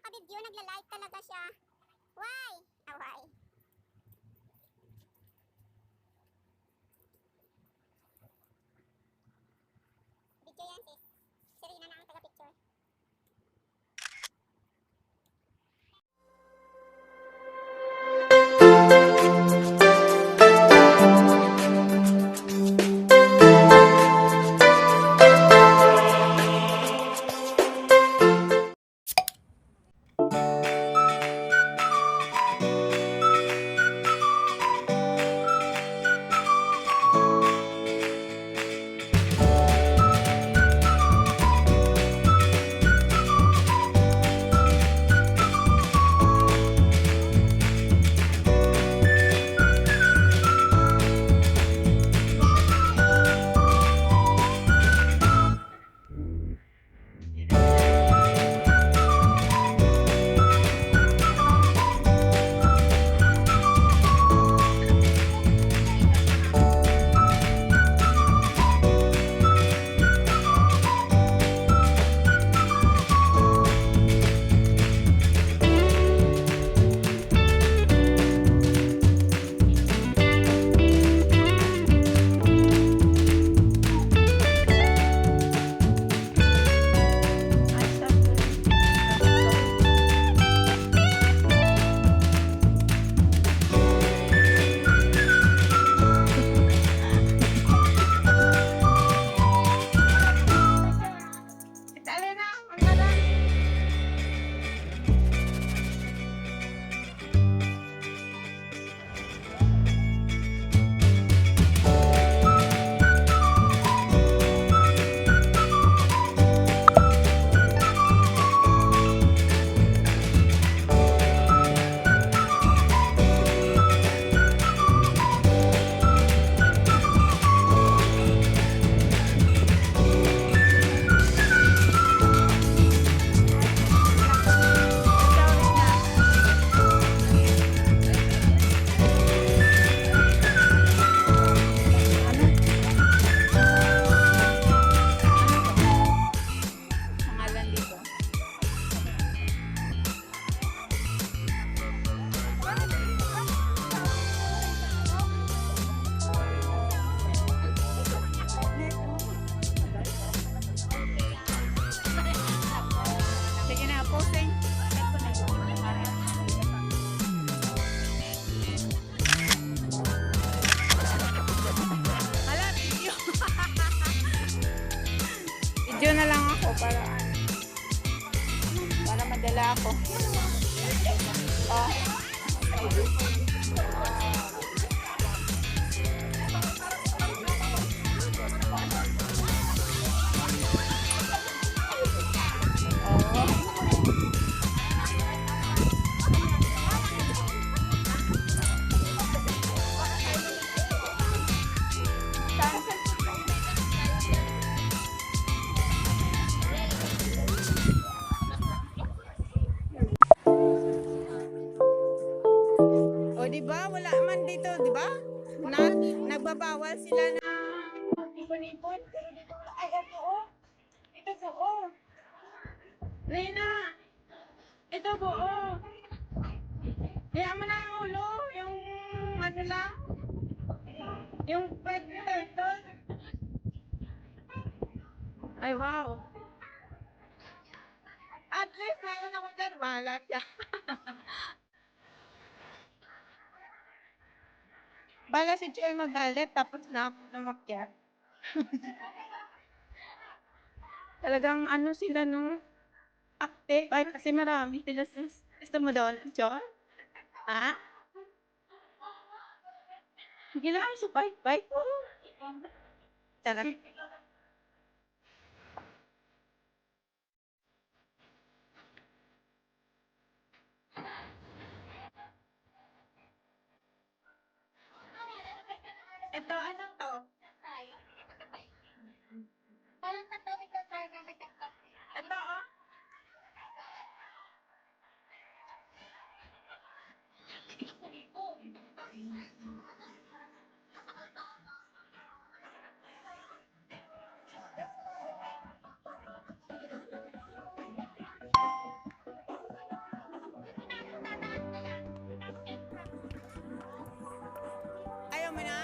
naka-video, nagla-live talaga siya. Why? Why? Video yan sis. Serena na ang taga-picture. Video na lang ako para madala ako. Oh. O, diba? Wala man dito, diba? Nagbabawal sila na ipon-ipon. Pero dito, ay, ito, oh. Ito po, oh. Reyna, ito po, oh. Kaya mo na yung ulo, yung ano lang, yung pet turtle. Ay, wow. At least, mayroon ako dyan, wala siya. Bala si Joy magalit, tapos na ako namakyat. Talagang ano sila nung active. Ay, kasi marami sila. Gusto mo doon, Joy? Ha? Sige lang, so bye-bye po. Tara. Ito, anong to? Ito, oh.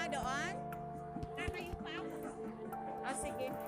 doon?